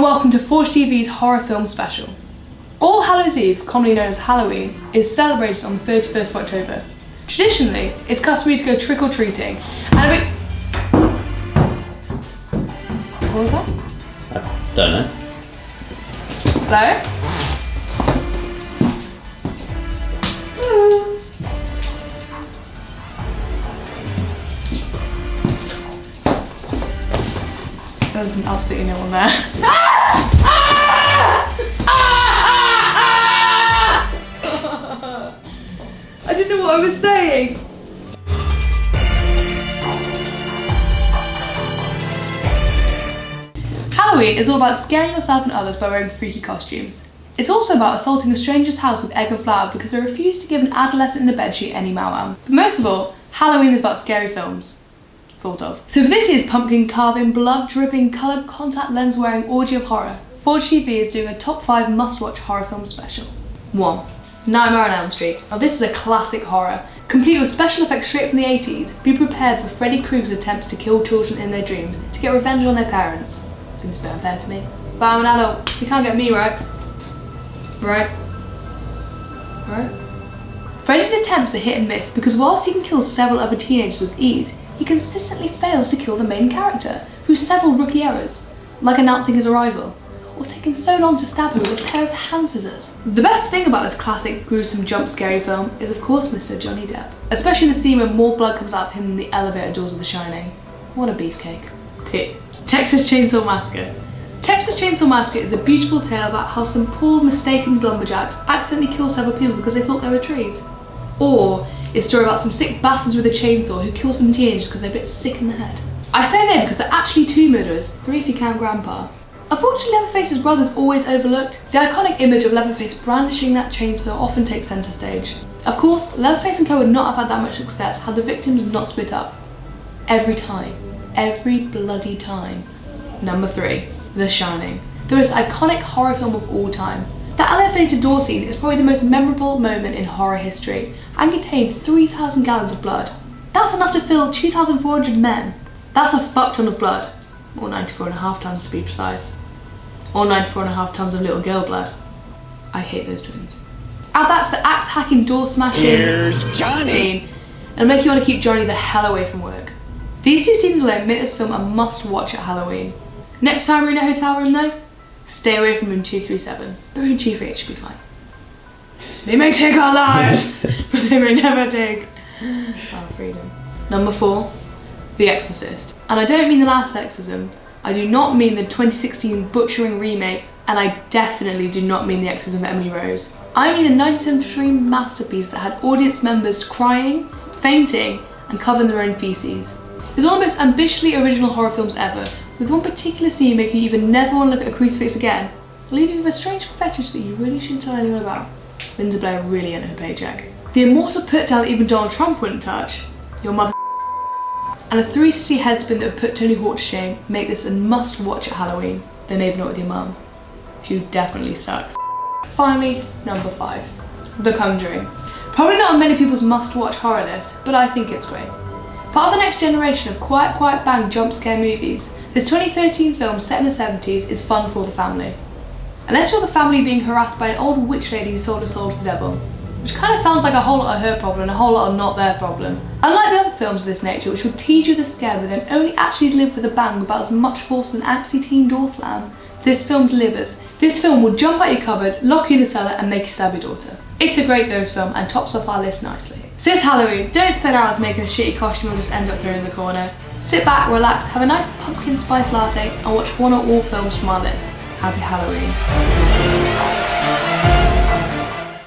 welcome to Forge TV's horror film special. All Hallows Eve, commonly known as Halloween, is celebrated on the 31st of October. Traditionally, it's customary to go trick-or-treating and what was that? I don't know. Hello? There's absolutely no one there. I didn't know what I was saying. Halloween is all about scaring yourself and others by wearing freaky costumes. It's also about assaulting a stranger's house with egg and flour because they refuse to give an adolescent in a bedsheet any mau-mau. But most of all, Halloween is about scary films. Sort of. So for this year's pumpkin carving, blood dripping, coloured contact lens wearing orgy of horror, Forge TV is doing a top 5 must-watch horror film special. 1. Nightmare on Elm Street. Now this is a classic horror, complete with special effects straight from the 80s. Be prepared for Freddy Krueger's attempts to kill children in their dreams to get revenge on their parents. Seems a bit unfair to me. But I'm an adult, so you can't get me, right? Right? Freddy's attempts are hit and miss because whilst he can kill several other teenagers with ease, he consistently fails to kill the main character through several rookie errors, like announcing his arrival, or taking so long to stab him with a pair of hand scissors. The best thing about this classic, gruesome, jump-scary film is of course Mr. Johnny Depp, especially the scene when more blood comes out of him than the elevator doors of The Shining. What a beefcake. 2. Texas Chainsaw Massacre. Texas Chainsaw Massacre is a beautiful tale about how some poor, mistaken lumberjacks accidentally kill several people because they thought they were trees. Or it's a story about some sick bastards with a chainsaw who kill some teenagers because they're a bit sick in the head. I say they because they're actually 2 murderers, 3 if you count Grandpa. Unfortunately, Leatherface's brother is always overlooked. The iconic image of Leatherface brandishing that chainsaw often takes centre stage. Of course, Leatherface and co would not have had that much success had the victims not split up. Every time. Every bloody time. Number 3. The Shining. The most iconic horror film of all time. The elevator door scene is probably the most memorable moment in horror history and contained 3,000 gallons of blood. That's enough to fill 2,400 men. That's a fuck ton of blood. Or 94.5 tons to be precise. Or 94.5 tons of little girl blood. I hate those twins. Add that to the axe hacking door smashing scene and make you want to keep Johnny the hell away from work. These 2 scenes alone make this film a must watch at Halloween. Next time we're in a hotel room though, stay away from room 237. But room 238 should be fine. They may take our lives, but they may never take our freedom. Number 4, The Exorcist. And I don't mean The Last Exorcism. I do not mean the 2016 butchering remake, and I definitely do not mean The Exorcism of Emily Rose. I mean the 1973 masterpiece that had audience members crying, fainting, and covering their own feces. It's one of the most ambitiously original horror films ever, with one particular scene making you either never want to look at a crucifix again, or leave you with a strange fetish that you really shouldn't tell anyone about. Linda Blair really earned her paycheck. The immortal put down that even Donald Trump wouldn't touch, your mother, and a 360 headspin that would put Tony Hawk to shame make this a must watch at Halloween, though maybe not with your mum, who definitely sucks. Finally, number 5, The Conjuring. Probably not on many people's must watch horror list, but I think it's great. Part of the next generation of quiet bang jump scare movies, this 2013 film set in the 70s is fun for the family. Unless you're the family being harassed by an old witch lady who sold a soul to the devil, which kind of sounds like a whole lot of her problem and a whole lot of not their problem. Unlike the other films of this nature which will tease you the scare but then only actually deliver with a bang with about as much force as an angsty teen door slam, this film delivers. This film will jump out your cupboard, lock you in the cellar and make you stab your daughter. It's a great ghost film and tops off our list nicely. So this Halloween, don't spend hours making a shitty costume or just end up thrown in the corner. Sit back, relax, have a nice pumpkin spice latte and watch one or all films from our list. Happy Halloween.